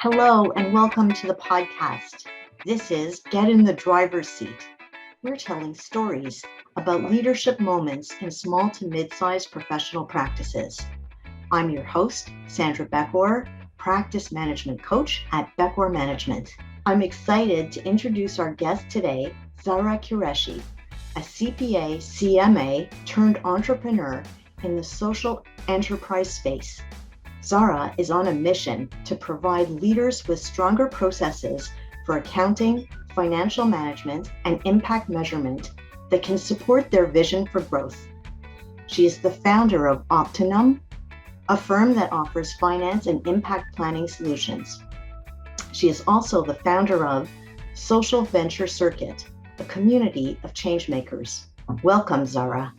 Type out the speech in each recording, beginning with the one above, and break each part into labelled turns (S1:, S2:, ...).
S1: Hello and welcome to the podcast. This is Get in the Driver's Seat. We're telling stories about leadership moments in small to mid-sized professional practices. I'm your host, Sandra Beckor, practice management coach at Beckor Management. I'm excited to introduce our guest today, Zahra Qureshi, a CPA, CMA turned entrepreneur in the social enterprise space. Zahra is on a mission to provide leaders with stronger processes for accounting, financial management, and impact measurement that can support their vision for growth. She is the founder of Optinum, a firm that offers finance and impact planning solutions. She is also the founder of Social Venture Circuit, a community of changemakers. Welcome, Zahra.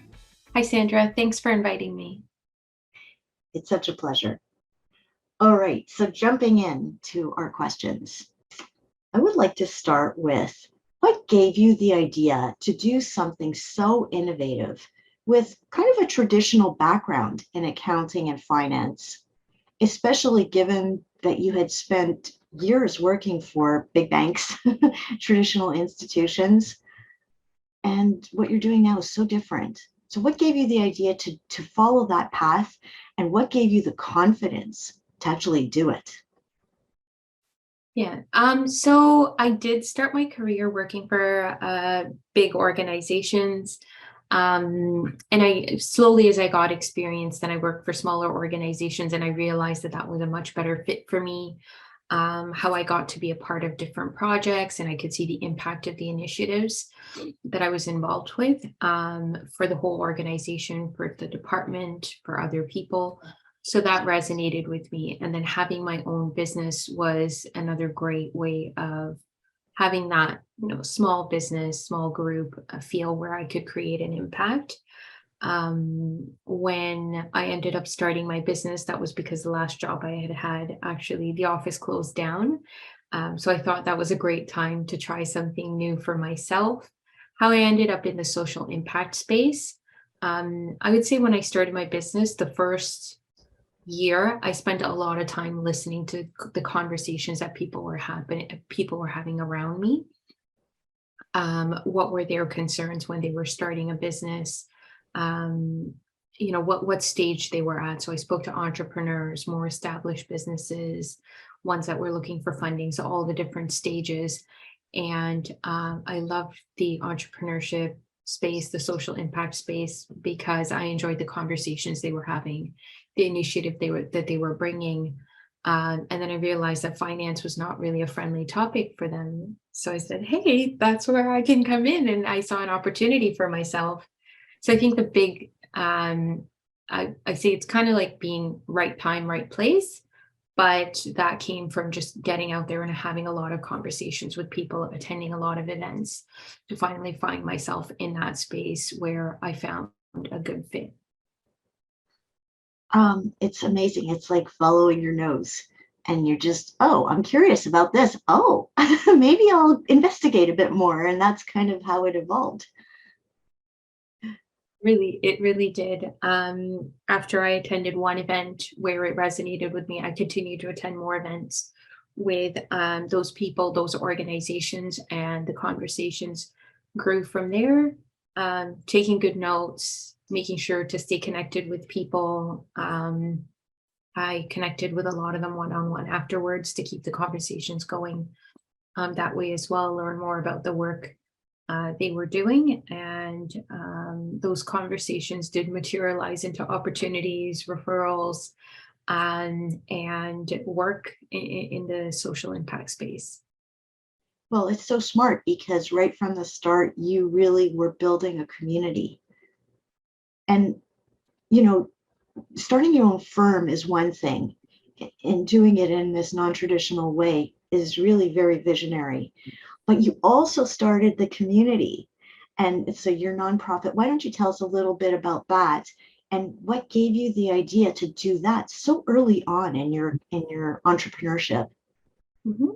S2: Hi, Sandra. Thanks for inviting me.
S1: It's such a pleasure. All right, so jumping into our questions, I would like to start with what gave you the idea to do something so innovative with kind of a traditional background in accounting and finance, especially given that you had spent years working for big banks, traditional institutions, and what you're doing now is so different. So what gave you the idea to follow that path, and what gave you the confidence to actually do it?
S2: Yeah. So I did start my career working for big organizations. And I slowly, as I got experience, then I worked for smaller organizations, and I realized that was a much better fit for me. How I got to be a part of different projects, and I could see the impact of the initiatives that I was involved with, for the whole organization, for the department, for other people. So that resonated with me. And then having my own business was another great way of having that, small business, small group feel where I could create an impact. When I ended up starting my business, that was because the last job I had, actually the office closed down. So I thought that was a great time to try something new for myself. How I ended up in the social impact space. I would say when I started my business, the first year, I spent a lot of time listening to the conversations that people were having around me. What were their concerns when they were starting a business? What stage they were at. So I spoke to entrepreneurs, more established businesses, ones that were looking for funding, so all the different stages. And I loved the entrepreneurship space, the social impact space, because I enjoyed the conversations they were having, the initiative they were bringing. And then I realized that finance was not really a friendly topic for them. So I said, hey, that's where I can come in. And I saw an opportunity for myself. So I think the big, I say it's kind of like being right time, right place. But that came from just getting out there and having a lot of conversations with people, attending a lot of events, to finally find myself in that space where I found a good fit.
S1: It's amazing. It's like following your nose, and you're just, oh, I'm curious about this. Oh, maybe I'll investigate a bit more. And that's kind of how it evolved.
S2: It really did. After I attended one event where it resonated with me, I continued to attend more events with those people, those organizations, and the conversations grew from there. Taking good notes, making sure to stay connected with people. I connected with a lot of them one-on-one afterwards to keep the conversations going. That way as well, learn more about the work they were doing. And those conversations did materialize into opportunities, referrals, and work in the social impact space.
S1: Well, it's so smart because right from the start, you really were building a community. And, starting your own firm is one thing, and doing it in this non-traditional way is really very visionary. But you also started the community, and so your nonprofit. Why don't you tell us a little bit about that, and what gave you the idea to do that so early on in your entrepreneurship?
S2: Mm-hmm.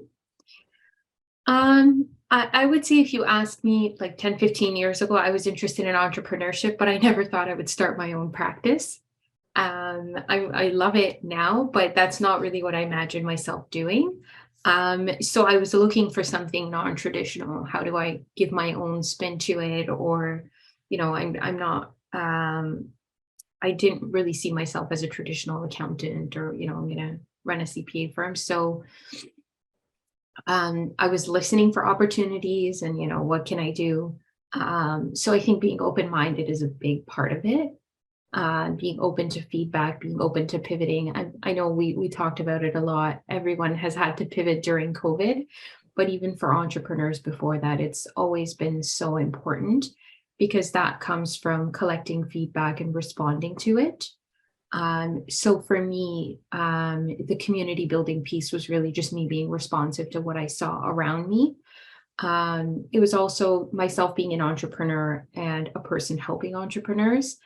S2: I would say if you asked me like 10, 15 years ago, I was interested in entrepreneurship, but I never thought I would start my own practice. I love it now, but that's not really what I imagined myself doing. So I was looking for something non-traditional. How do I give my own spin to it? Or, I'm not, I didn't really see myself as a traditional accountant or, I'm going to run a CPA firm. So I was listening for opportunities and, what can I do? So I think being open-minded is a big part of it. Being open to feedback, being open to pivoting. I know we talked about it a lot. Everyone has had to pivot during COVID, but even for entrepreneurs before that, it's always been so important because that comes from collecting feedback and responding to it. So for me, the community building piece was really just me being responsive to what I saw around me. It was also myself being an entrepreneur and a person helping entrepreneurs.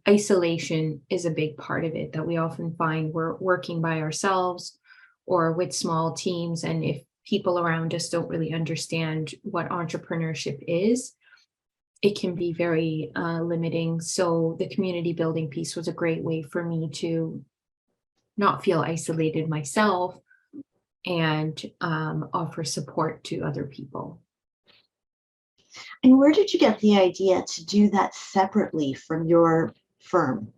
S2: Isolation is a big part of it that we often find we're working by ourselves or with small teams. And if people around us don't really understand what entrepreneurship is, it can be very limiting. So the community building piece was a great way for me to not feel isolated myself and offer support to other people.
S1: And where did you get the idea to do that separately from your firm?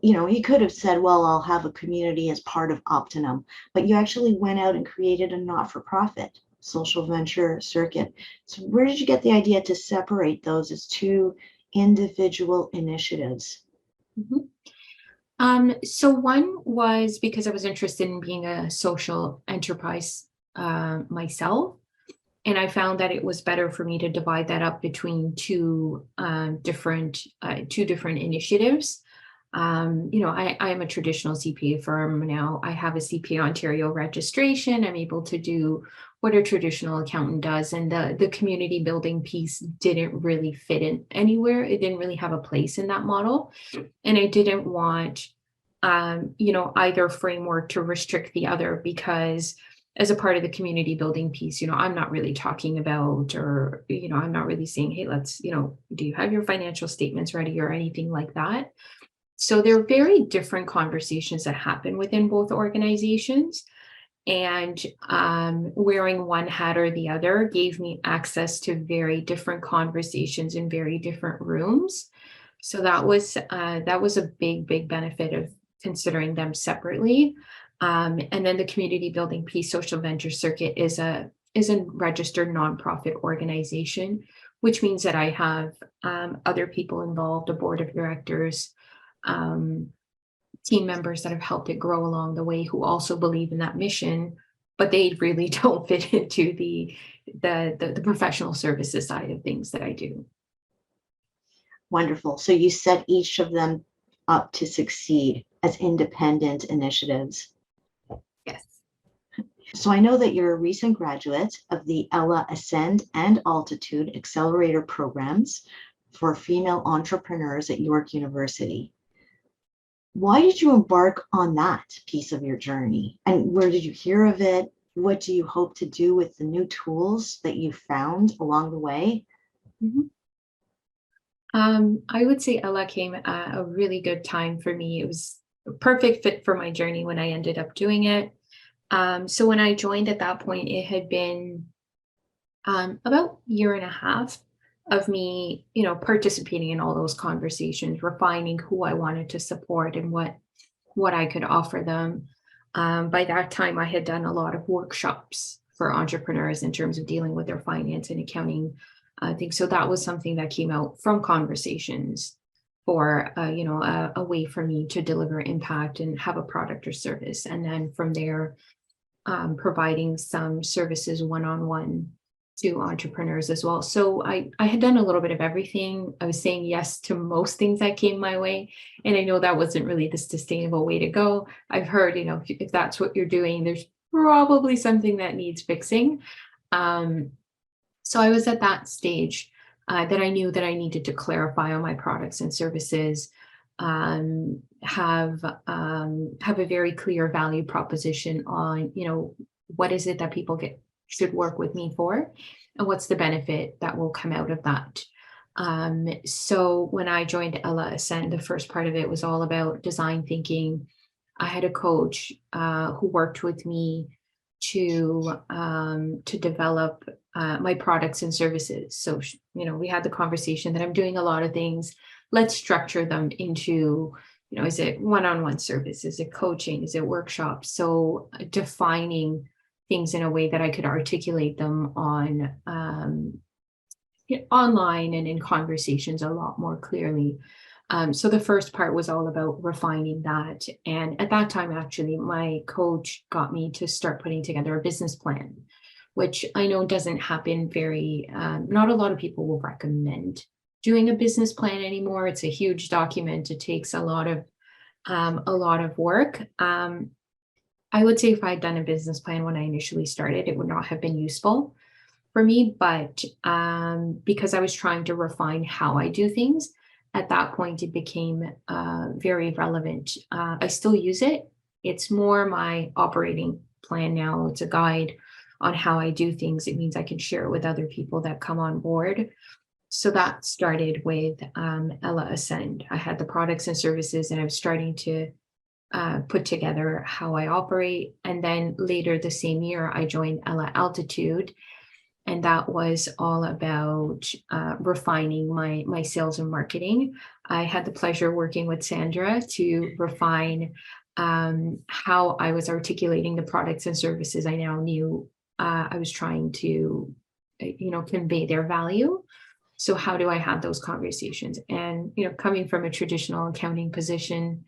S1: You could have said, well, I'll have a community as part of Optinum, but you actually went out and created a not-for-profit social venture circuit. So where did you get the idea to separate those as two individual initiatives?
S2: Mhm. So one was because I was interested in being a social enterprise myself. And I found that it was better for me to divide that up between two different initiatives. I'm a traditional CPA firm now. I have a CPA Ontario registration. I'm able to do what a traditional accountant does, and the community building piece didn't really fit in anywhere. It didn't really have a place in that model, and I didn't want, either framework to restrict the other because as a part of the community building piece, I'm not really talking about, or, I'm not really saying, hey, let's, do you have your financial statements ready or anything like that? So there are very different conversations that happen within both organizations. And wearing one hat or the other gave me access to very different conversations in very different rooms. So that was a big benefit of considering them separately. And then the community building piece, social venture circuit is a registered nonprofit organization, which means that I have other people involved, a board of directors, um, team members that have helped it grow along the way who also believe in that mission, but they really don't fit into the professional services side of things that I do.
S1: Wonderful. So you set each of them up to succeed as independent initiatives.
S2: Yes.
S1: So I know that you're a recent graduate of the Ella Ascend and Altitude accelerator programs for female entrepreneurs at York University. Why did you embark on that piece of your journey? And where did you hear of it? What do you hope to do with the new tools that you found along the way?
S2: Mhm. I would say Ella came at a really good time for me. It was a perfect fit for my journey when I ended up doing it. So when I joined at that point, it had been about a year and a half of me, participating in all those conversations, refining who I wanted to support and what I could offer them. By that time, I had done a lot of workshops for entrepreneurs in terms of dealing with their finance and accounting things. So that was something that came out from conversations for, a way for me to deliver impact and have a product or service. And then from there, providing some services one-on-one to entrepreneurs as well. So I had done a little bit of everything. I was saying yes to most things that came my way. And I know that wasn't really the sustainable way to go. I've heard, if that's what you're doing, there's probably something that needs fixing. Um, so I was at that stage that I knew that I needed to clarify on my products and services, have a very clear value proposition on, what is it that people should work with me for, and what's the benefit that will come out of that. So when I joined Ella Ascend, the first part of it was all about design thinking. I had a coach who worked with me to develop my products and services. So, we had the conversation that I'm doing a lot of things. Let's structure them into, is it one-on-one service? Is it coaching? Is it workshops? So defining things in a way that I could articulate them on online and in conversations a lot more clearly. So the first part was all about refining that. And at that time, actually, my coach got me to start putting together a business plan, which I know doesn't happen not a lot of people will recommend doing a business plan anymore. It's a huge document. It takes a lot of work. I would say if I'd done a business plan when I initially started, it would not have been useful for me, but because I was trying to refine how I do things, at that point it became very relevant. I still use it. It's more my operating plan now. It's a guide on how I do things. It means I can share it with other people that come on board. So that started with Ella Ascend. I had the products and services, and I was starting to put together how I operate. And then later the same year, I joined Ella Altitude, and that was all about refining my sales and marketing. I had the pleasure working with Sandra to refine how I was articulating the products and services. I now knew I was trying to, convey their value. So how do I have those conversations? And coming from a traditional accounting position,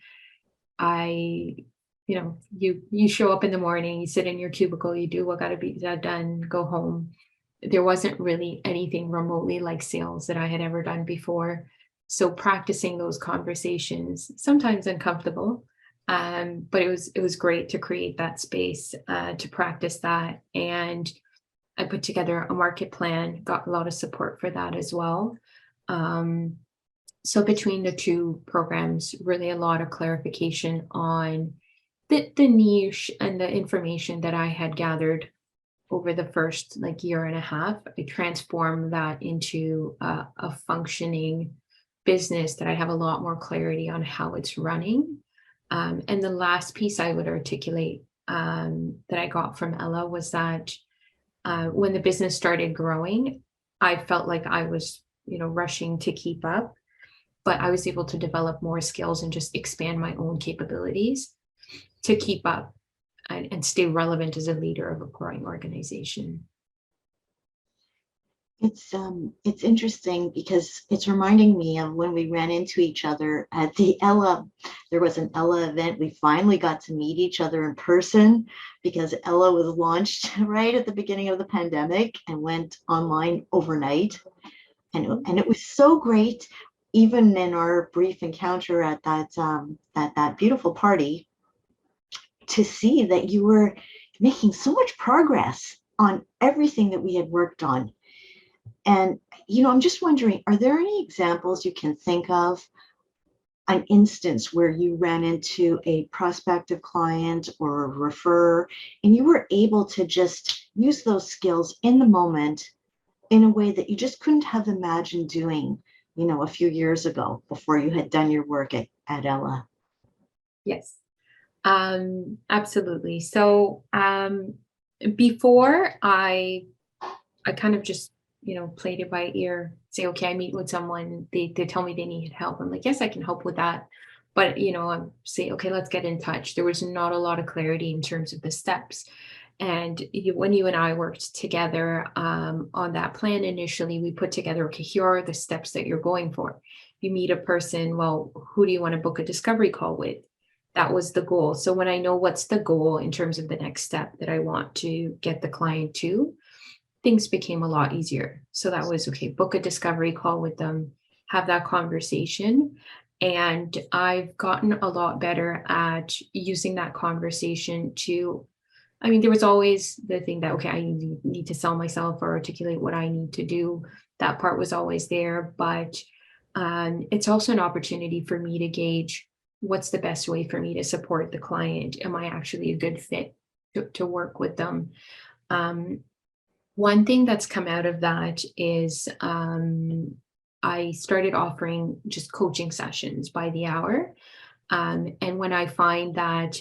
S2: I you show up in the morning, you sit in your cubicle, you do what got to be done, go home. There wasn't really anything remotely like sales that I had ever done before. So practicing those conversations, sometimes uncomfortable, but it was great to create that space to practice that. And I put together a market plan, got a lot of support for that as well. Um, so between the two programs, really a lot of clarification on the niche and the information that I had gathered over the first year and a half. I transformed that into a functioning business that I have a lot more clarity on how it's running. And the last piece I would articulate that I got from Ella was that when the business started growing, I felt like I was, rushing to keep up, but I was able to develop more skills and just expand my own capabilities to keep up and stay relevant as a leader of a growing organization.
S1: It's interesting because it's reminding me of when we ran into each other at the Ella. There was an Ella event. We finally got to meet each other in person because Ella was launched right at the beginning of the pandemic and went online overnight. And it was so great, even in our brief encounter at that beautiful party, to see that you were making so much progress on everything that we had worked on. And, I'm just wondering, are there any examples you can think of, an instance where you ran into a prospective client or a referrer, and you were able to just use those skills in the moment in a way that you just couldn't have imagined doing, a few years ago before you had done your work at Ella?
S2: Yes, absolutely. So before I kind of just, played it by ear, say, okay, I meet with someone, they tell me they need help. I'm like, yes, I can help with that. But, I say, okay, let's get in touch. There was not a lot of clarity in terms of the steps. And when you and I worked together on that plan initially, we put together, okay, here are the steps that you're going for. You meet a person, well, who do you want to book a discovery call with? That was the goal. So when I know what's the goal in terms of the next step that I want to get the client to, things became a lot easier. So that was, okay, book a discovery call with them, have that conversation. And I've gotten a lot better at using that conversation to, there was always the thing that, okay, I need to sell myself or articulate what I need to do. That part was always there, but it's also an opportunity for me to gauge what's the best way for me to support the client. Am I actually a good fit to work with them? One thing that's come out of that is I started offering just coaching sessions by the hour. And when I find that,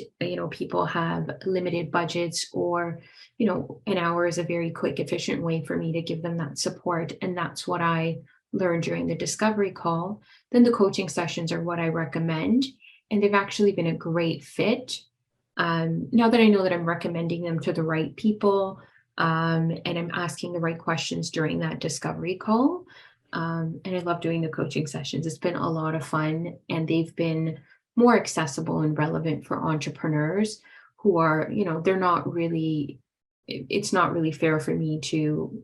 S2: people have limited budgets, or, an hour is a very quick, efficient way for me to give them that support. And that's what I learned during the discovery call. Then the coaching sessions are what I recommend. And they've actually been a great fit. Now that I know that I'm recommending them to the right people, and I'm asking the right questions during that discovery call. And I love doing the coaching sessions. It's been a lot of fun, and they've been more accessible and relevant for entrepreneurs who are, they're not really, it's not really fair for me to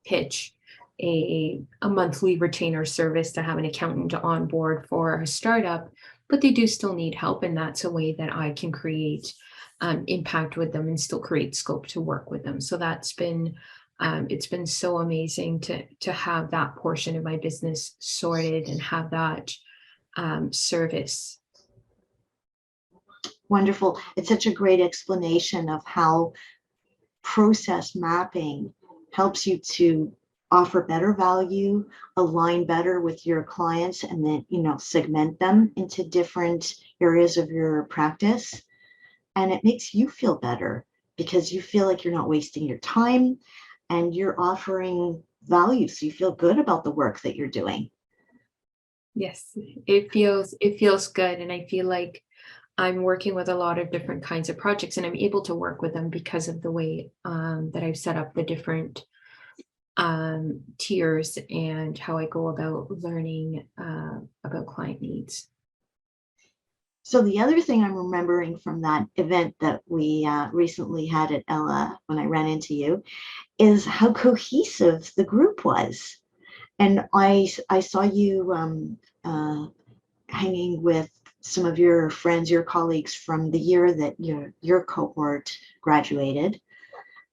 S2: pitch a monthly retainer service to have an accountant on board for a startup, but they do still need help. And that's a way that I can create impact with them and still create scope to work with them. So that's been, it's been so amazing to have that portion of my business sorted and have that service.
S1: Wonderful. It's such a great explanation of how process mapping helps you to offer better value, align better with your clients, and then, segment them into different areas of your practice. And it makes you feel better because you feel like you're not wasting your time and you're offering value. So you feel good about the work that you're doing.
S2: Yes, it feels good. And I feel like I'm working with a lot of different kinds of projects, and I'm able to work with them because of the way that I've set up the different tiers and how I go about learning about client needs.
S1: So the other thing I'm remembering from that event that we recently had at Ella when I ran into you is how cohesive the group was. And I saw you hanging with some of your friends, your colleagues from the year that your cohort graduated.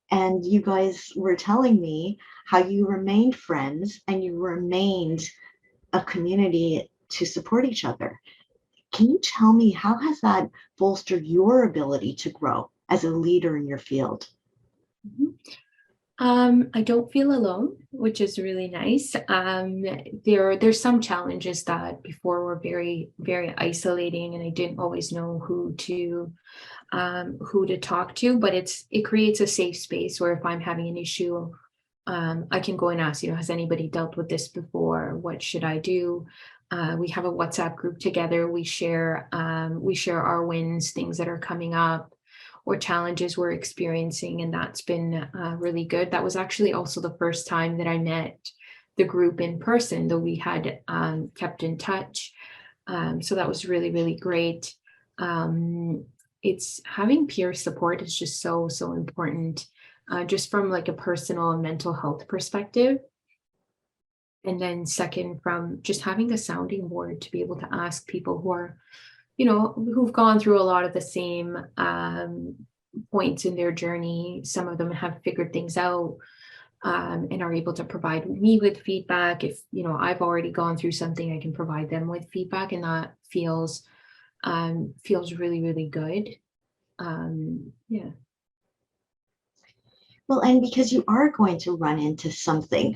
S1: And you guys were telling me how you remained friends and you remained a community to support each other. Can you tell me how has that bolstered your ability to grow as a leader in your field?
S2: Mhm. I don't feel alone, which is really nice. There's some challenges that before were very, very isolating, and I didn't always know who to talk to. But it creates a safe space where if I'm having an issue, I can go and ask, has anybody dealt with this before? What should I do? We have a WhatsApp group together. We share our wins, things that are coming up, or challenges we're experiencing, and that's been really good. That was actually also the first time that I met the group in person, though we had kept in touch. So that was really, really great. It's having peer support is just so important, just from like a personal and mental health perspective. And then second, from just having a sounding board to be able to ask people who've gone through a lot of the same points in their journey. Some of them have figured things out, and are able to provide me with feedback. If I've already gone through something, I can provide them with feedback, and that feels really, really good. Yeah.
S1: Well, and because you are going to run into something,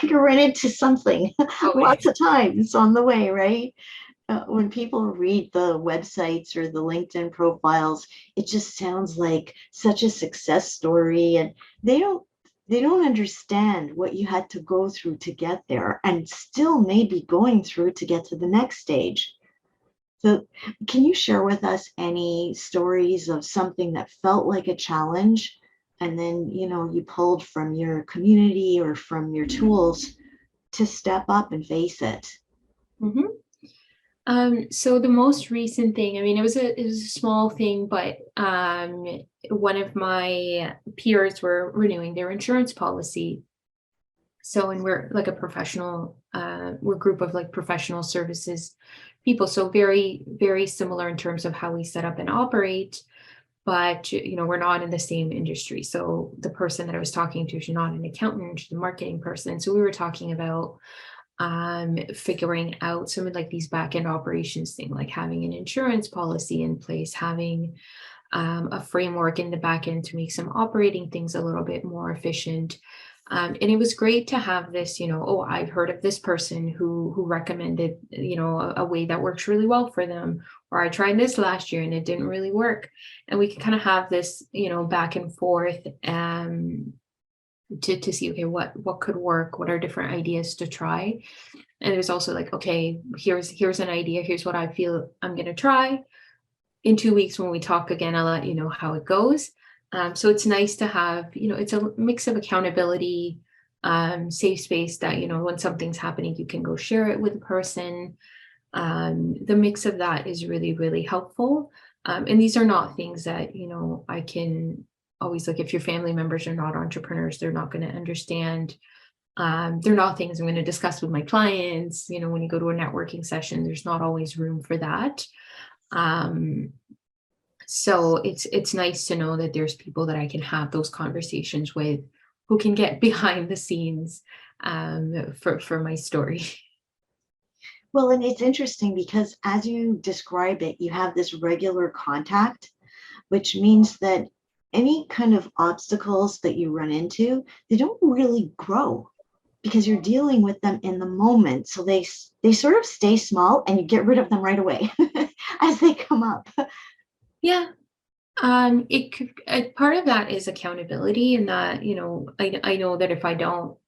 S1: you run into something
S2: Oh,
S1: lots of times on the way, right? When people read the websites or the LinkedIn profiles, it just sounds like such a success story, and they don't they don't understand what you had to go through to get there, and still may be going through to get to the next stage. So, can you share with us any stories of something that felt like a challenge, and then you pulled from your community or from your tools to step up and face it?
S2: mhm. So the most recent thing, I mean, it was a small thing, but one of my peers were renewing their insurance policy. So, and we're like a professional, we're a group of like professional services people. So very, very similar in terms of how we set up and operate, but we're not in the same industry. So the person that I was talking to, she's not an accountant, she's a marketing person. So we were talking about figuring out some of like these back end operations thing, like having an insurance policy in place, having a framework in the back end to make some operating things a little bit more efficient. And it was great to have this, oh, I've heard of this person who recommended, a way that works really well for them, or I tried this last year and it didn't really work. And we can kind of have this, back and forth to see, okay, what could work, what are different ideas to try. And there's also like, okay, here's an idea, here's what I feel I'm going to try. In 2 weeks when we talk again, I'll let you know how it goes. So it's nice to have, it's a mix of accountability, safe space that, when something's happening, you can go share it with a person. The mix of that is really, really helpful. And these are not things that, I can always, like, if your family members are not entrepreneurs, they're not going to understand. They're not things I'm going to discuss with my clients. When you go to a networking session, there's not always room for that. So it's nice to know that there's people that I can have those conversations with, who can get behind the scenes for my story.
S1: Well, and it's interesting because as you describe it, you have this regular contact, which means that any kind of obstacles that you run into, they don't really grow because you're dealing with them in the moment. So they sort of stay small and you get rid of them right away as they come up.
S2: Yeah. It could, part of that is accountability, and that, I know that if I don't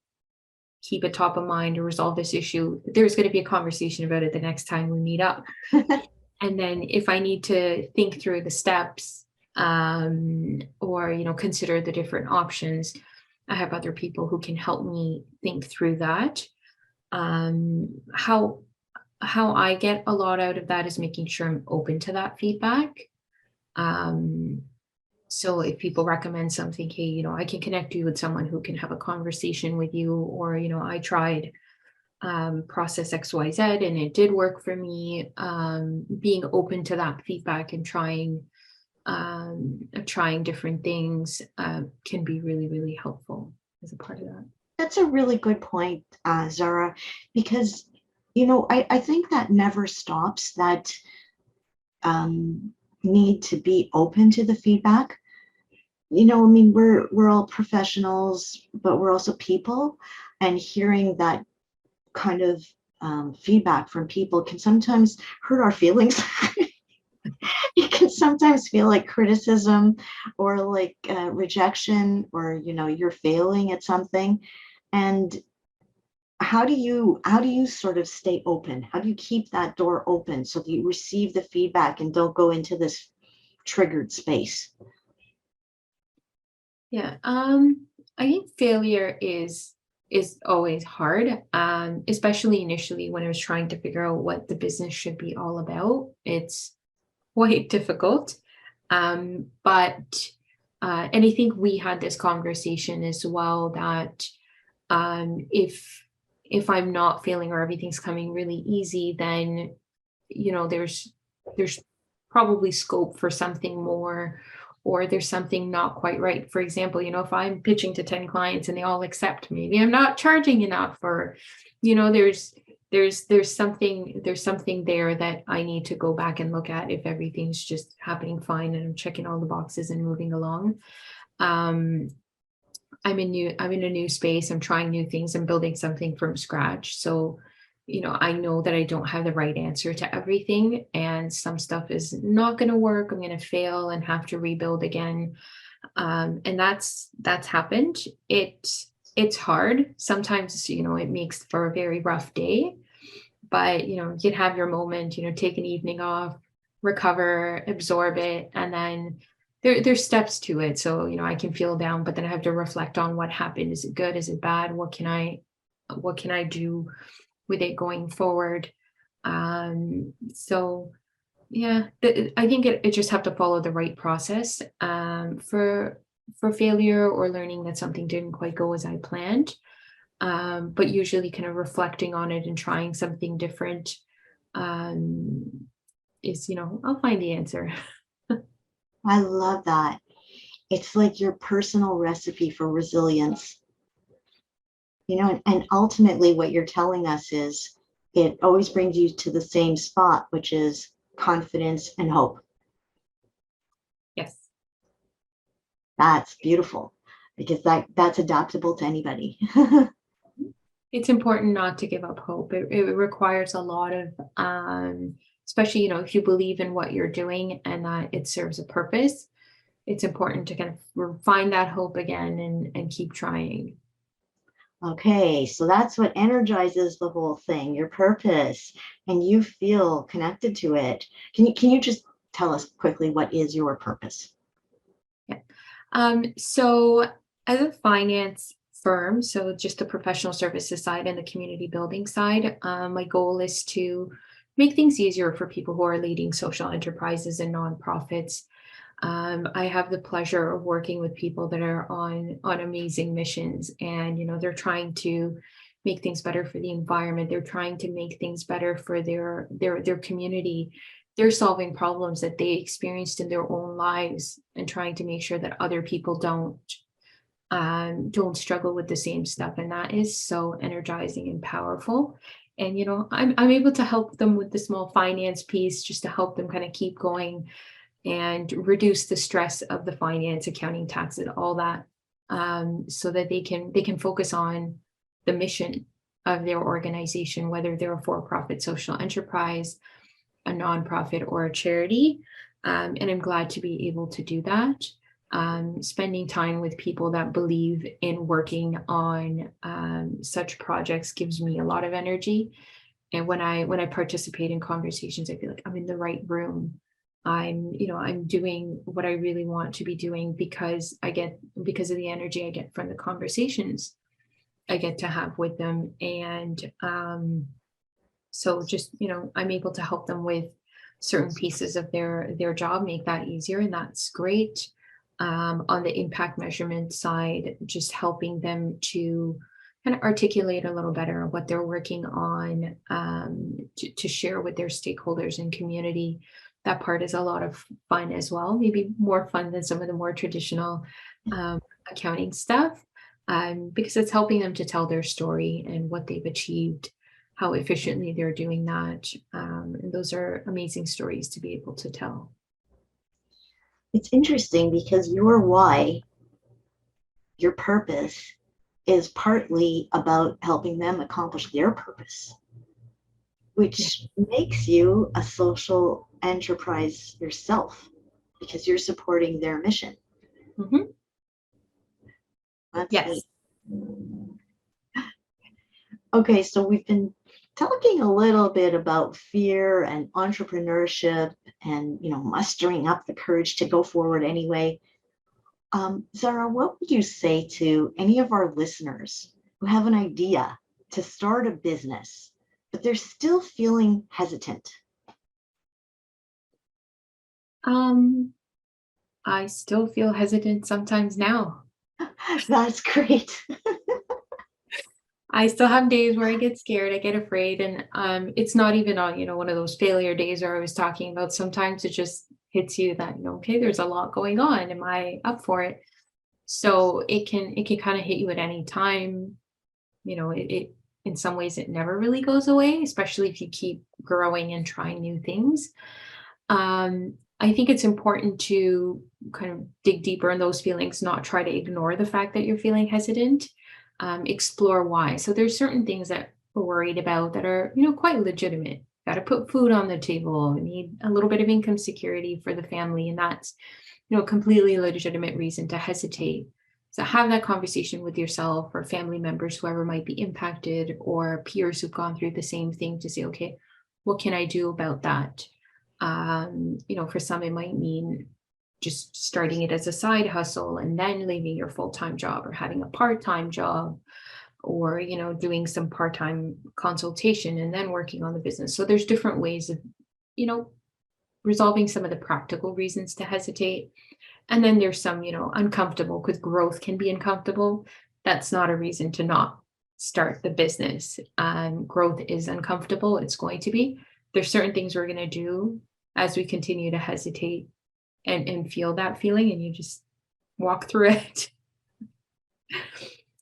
S2: keep it top of mind or resolve this issue, there's going to be a conversation about it the next time we meet up. And then if I need to think through the steps, or, consider the different options, I have other people who can help me think through that. How I get a lot out of that is making sure I'm open to that feedback. So if people recommend something, hey, I can connect you with someone who can have a conversation with you, or, I tried process XYZ and it did work for me. Being open to that feedback and trying different things can be really, really helpful as a part of that.
S1: That's a really good point, Zara, because, I think that never stops, that need to be open to the feedback. I mean, we're all professionals, but we're also people, and hearing that kind of feedback from people can sometimes hurt our feelings. You can sometimes feel like criticism or like rejection, or you're failing at something. And how do you sort of stay open? How do you keep that door open so that you receive the feedback and don't go into this triggered space?
S2: Yeah. I think failure is always hard, especially initially when I was trying to figure out what the business should be all about. It's quite difficult. But and I think we had this conversation as well, that if I'm not feeling or everything's coming really easy, then there's probably scope for something more, or there's something not quite right. For example, if I'm pitching to 10 clients and they all accept, maybe I'm not charging enough, or there's something there that I need to go back and look at if everything's just happening fine and I'm checking all the boxes and moving along. I'm in a new space. I'm trying new things. I'm building something from scratch. So, I know that I don't have the right answer to everything, and some stuff is not going to work. I'm going to fail and have to rebuild again. And that's happened. It's hard. Sometimes, it makes for a very rough day, but, you'd have your moment, take an evening off, recover, absorb it, and then there's steps to it. So, I can feel down, but then I have to reflect on what happened. Is it good? Is it bad? What can I do with it going forward? So yeah, I think it just have to follow the right process for failure or learning that something didn't quite go as I planned. But usually kind of reflecting on it and trying something different is, I'll find the answer.
S1: I love that. It's like your personal recipe for resilience. And ultimately what you're telling us is it always brings you to the same spot, which is confidence and hope.
S2: Yes.
S1: That's beautiful, because that's adaptable to anybody.
S2: It's important not to give up hope. It requires a lot of especially, if you believe in what you're doing and that it serves a purpose, it's important to kind of find that hope again and keep trying.
S1: Okay, so that's what energizes the whole thing, your purpose, and you feel connected to it. Can you just tell us quickly what is your purpose?
S2: Yeah. So as a finance firm, so just the professional services side and the community building side, my goal is to make things easier for people who are leading social enterprises and nonprofits. I have the pleasure of working with people that are on amazing missions, and they're trying to make things better for the environment. They're trying to make things better for their community. They're solving problems that they experienced in their own lives and trying to make sure that other people don't struggle with the same stuff. And that is so energizing and powerful. And I'm able to help them with the small finance piece just to help them kind of keep going and reduce the stress of the finance, accounting, taxes, all that, so that they can focus on the mission of their organization, whether they're a for-profit social enterprise, a nonprofit, or a charity. And I'm glad to be able to do that. Spending time with people that believe in working on such projects gives me a lot of energy. And when I participate in conversations, I feel like I'm in the right room. I'm doing what I really want to be doing because of the energy I get from the conversations I get to have with them. And so just, I'm able to help them with certain pieces of their job, make that easier, and that's great. On the impact measurement side, just helping them to kind of articulate a little better what they're working on, to share with their stakeholders and community. That part is a lot of fun as well, maybe more fun than some of the more traditional um, accounting stuff, because it's helping them to tell their story and what they've achieved, how efficiently they're doing that. And those are amazing stories to be able to tell.
S1: It's interesting because your why, your purpose, is partly about helping them accomplish their purpose,
S2: Yeah.
S1: which makes you a social enterprise yourself because you're supporting their mission.
S2: Mhm.
S1: That's
S2: Yes.
S1: neat. Okay, so we've been talking a little bit about fear and entrepreneurship and mustering up the courage to go forward anyway. Zara, what would you say to any of our listeners who have an idea to start a business, but they're still feeling hesitant?
S2: Um, I still feel hesitant sometimes now.
S1: That's great.
S2: I still have days where I get scared, I get afraid, and it's not even on, one of those failure days where I was talking about. Sometimes it just hits you that, okay, there's a lot going on. Am I up for it? So it can kind of hit you at any time. It in some ways it never really goes away, especially if you keep growing and trying new things. I think it's important to kind of dig deeper in those feelings, not try to ignore the fact that you're feeling hesitant. Explore why. So there's certain things that we're worried about that are, quite legitimate. Got to put food on the table. Need a little bit of income security for the family, and that's, a completely legitimate reason to hesitate. So have that conversation with yourself or family members, whoever might be impacted, or peers who've gone through the same thing, to say, okay, what can I do about that? For some, it might mean just starting it as a side hustle and then leaving your full-time job, or having a part-time job, or, doing some part-time consultation and then working on the business. So there's different ways of, you know, resolving some of the practical reasons to hesitate. And then there's some, uncomfortable, because growth can be uncomfortable. That's not a reason to not start the business. Growth is uncomfortable. It's going to be. There's certain things we're going to do as we continue to hesitate and feel that feeling, and you just walk through it.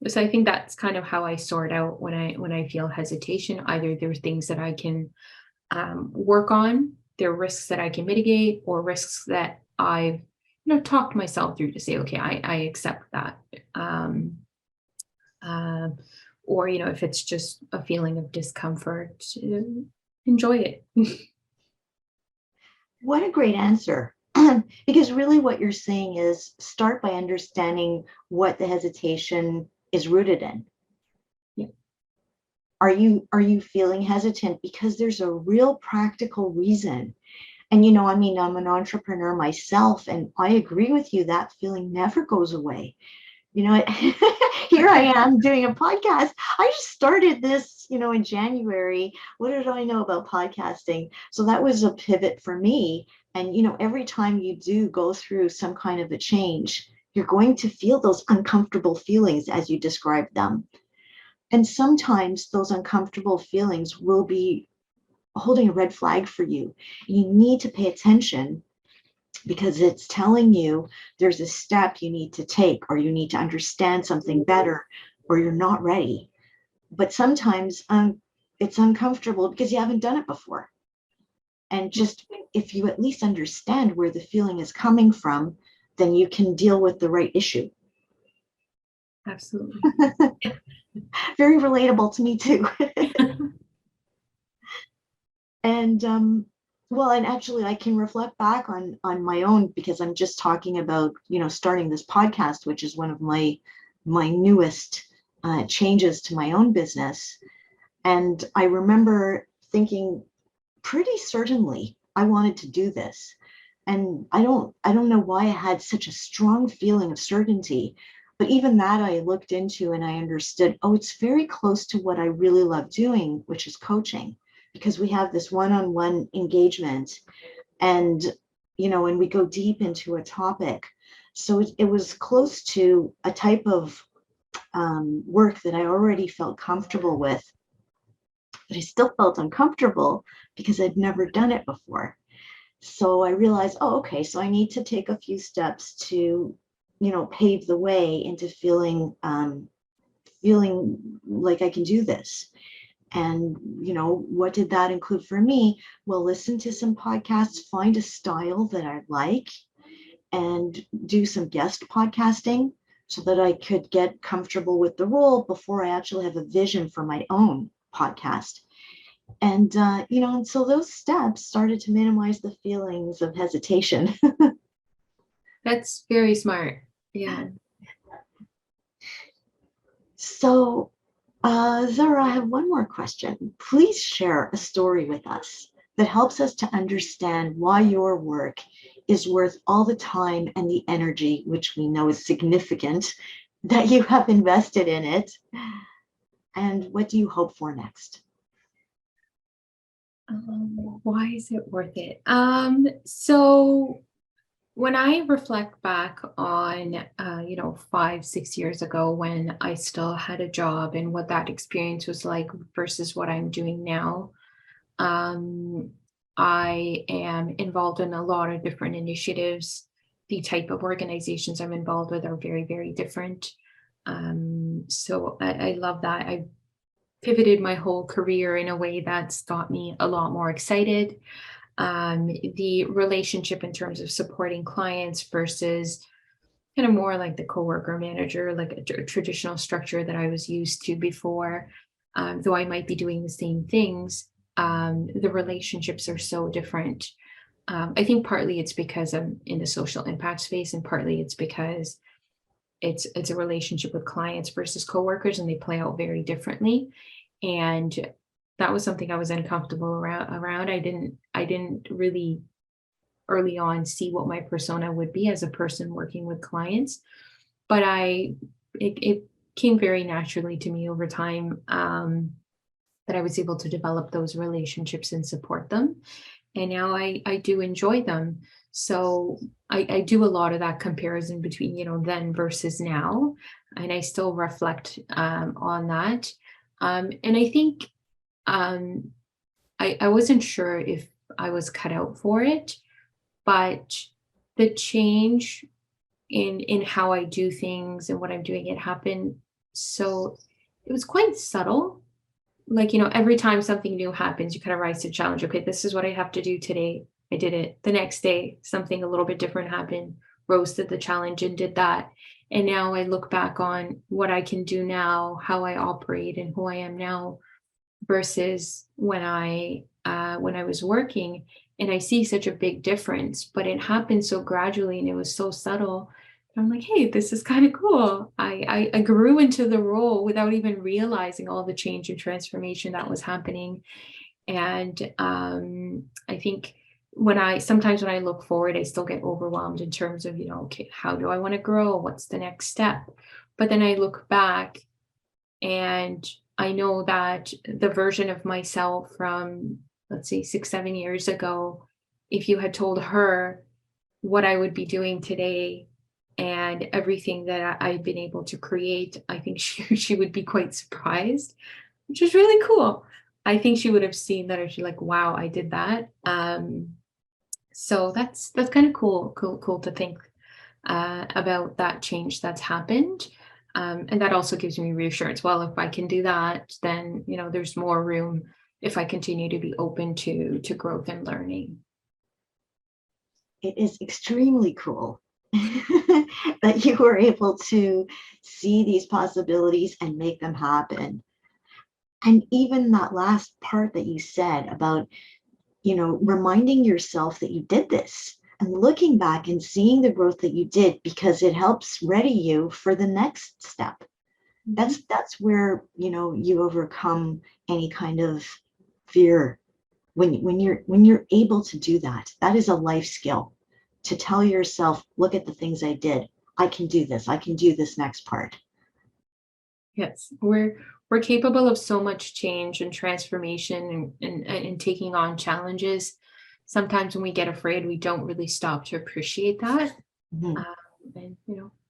S2: So I think that's kind of how I sort out when I feel hesitation. Either there's things that I can work on, there are risks that I can mitigate, or risks that I've talked myself through to say, okay, I accept that. Um, uh, or if it's just a feeling of discomfort, enjoy it.
S1: What a great answer. Because really what you're saying is start by understanding what the hesitation is rooted in.
S2: Yeah.
S1: Are you feeling hesitant because there's a real practical reason? And I mean, I'm an entrepreneur myself, and I agree with you, that feeling never goes away. Here I am doing a podcast. I just started this, in January. What did I know about podcasting? So that was a pivot for me. And, every time you do go through some kind of a change, you're going to feel those uncomfortable feelings as you described them. And sometimes those uncomfortable feelings will be holding a red flag for you. You need to pay attention because it's telling you there's a step you need to take, or you need to understand something better, or you're not ready. But sometimes it's uncomfortable because you haven't done it before. And just if you at least understand where the feeling is coming from, then you can deal with the right issue.
S2: Absolutely.
S1: Very relatable to me too. And well, and actually I can reflect back on my own, because I'm just talking about, starting this podcast, which is one of my newest changes to my own business. And I remember thinking pretty certainly I wanted to do this. And I don't know why I had such a strong feeling of certainty. But even that I looked into and I understood, oh, it's very close to what I really love doing, which is coaching, because we have this one-on-one engagement, and and we go deep into a topic. So it was close to a type of work that I already felt comfortable with, but I still felt uncomfortable because I'd never done it before. So I realized, oh, okay, so I need to take a few steps to, pave the way into feeling like I can do this. And, what did that include for me? Well, listen to some podcasts, find a style that I like, and do some guest podcasting so that I could get comfortable with the role before I actually have a vision for my own podcast. And, and so those steps started to minimize the feelings of hesitation.
S2: That's very smart. Yeah.
S1: So, Zara, I have one more question. Please share a story with us that helps us to understand why your work is worth all the time and the energy, which we know is significant, that you have invested in it. And what do you hope for next?
S2: Why is it worth it? So when I reflect back on, 5, 6 years ago, when I still had a job and what that experience was like versus what I'm doing now, um, I am involved in a lot of different initiatives. The type of organizations I'm involved with are very, very different. So I love that. I pivoted my whole career in a way that's got me a lot more excited. The relationship in terms of supporting clients versus kind of more like the coworker manager, like a traditional structure that I was used to before. Though I might be doing the same things, the relationships are so different. I think partly it's because I'm in the social impact space, and partly it's because it's a relationship with clients versus coworkers, and they play out very differently. And that was something I was uncomfortable around. I didn't really early on see what my persona would be as a person working with clients, but it came very naturally to me over time, that I was able to develop those relationships and support them. And now I do enjoy them. So I do a lot of that comparison between, then versus now. And I still reflect on that. And I think um, I wasn't sure if I was cut out for it, but the change in how I do things and what I'm doing, it happened. So it was quite subtle. Like, every time something new happens, you kind of rise to the challenge. Okay, this is what I have to do today. I did it. The next day, something a little bit different happened, rose to the challenge and did that. And now I look back on what I can do now, how I operate and who I am now versus when I was working. And I see such a big difference, but it happened so gradually and it was so subtle. I'm like, hey, this is kind of cool. I grew into the role without even realizing all the change and transformation that was happening. And I think sometimes when I look forward, I still get overwhelmed in terms of, okay, how do I want to grow? What's the next step? But then I look back and I know that the version of myself from, let's say, 6, 7 years ago, if you had told her what I would be doing today and everything that I've been able to create, I think she would be quite surprised, which is really cool. I think she would have seen that and she's like, wow, I did that. So that's kind of cool to think about that change that's happened. And that also gives me reassurance. Well, if I can do that, then there's more room if I continue to be open to growth and learning.
S1: It is extremely cool that you were able to see these possibilities and make them happen. And even that last part that you said about, reminding yourself that you did this and looking back and seeing the growth that you did, because it helps ready you for the next step. That's where, you overcome any kind of fear. When you're able to do that, that is a life skill, to tell yourself, look at the things I did. I can do this. I can do this next part.
S2: Yes, we're capable of so much change and transformation and taking on challenges. Sometimes when we get afraid, we don't really stop to appreciate that.
S1: Mhm.
S2: And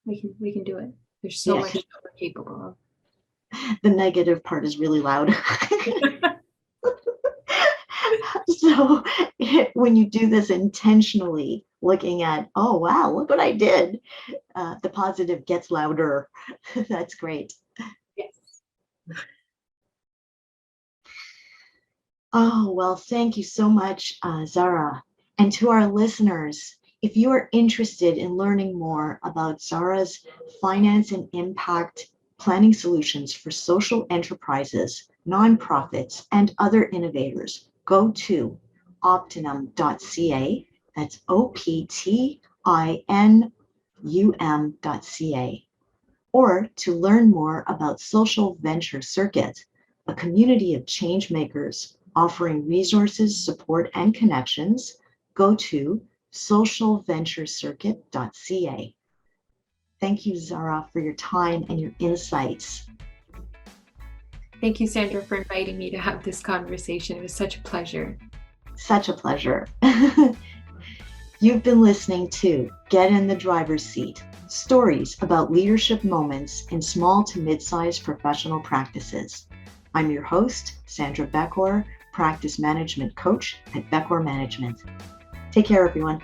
S2: we can do it. There's so
S1: Yeah,
S2: much that we're capable of.
S1: the negative part is really loud. So when you do this intentionally, looking at, oh, wow, look what I did, the positive gets louder. That's great.
S2: Yes.
S1: Oh, well, thank you so much, Zahra. And to our listeners, if you are interested in learning more about Zahra's finance and impact planning solutions for social enterprises, nonprofits, and other innovators, go to optinum.ca. That's optinum.ca. Or to learn more about Social Venture Circuit, a community of changemakers offering resources, support, and connections, go to socialventurecircuit.ca. Thank you, Zahra, for your time and your insights.
S2: Thank you, Sandra, for inviting me to have this conversation. It was such a pleasure.
S1: Such a pleasure. You've been listening to Get in the Driver's Seat, stories about leadership moments in small to mid-sized professional practices. I'm your host, Sandra Beckor, Practice Management Coach at Beckor Management. Take care, everyone.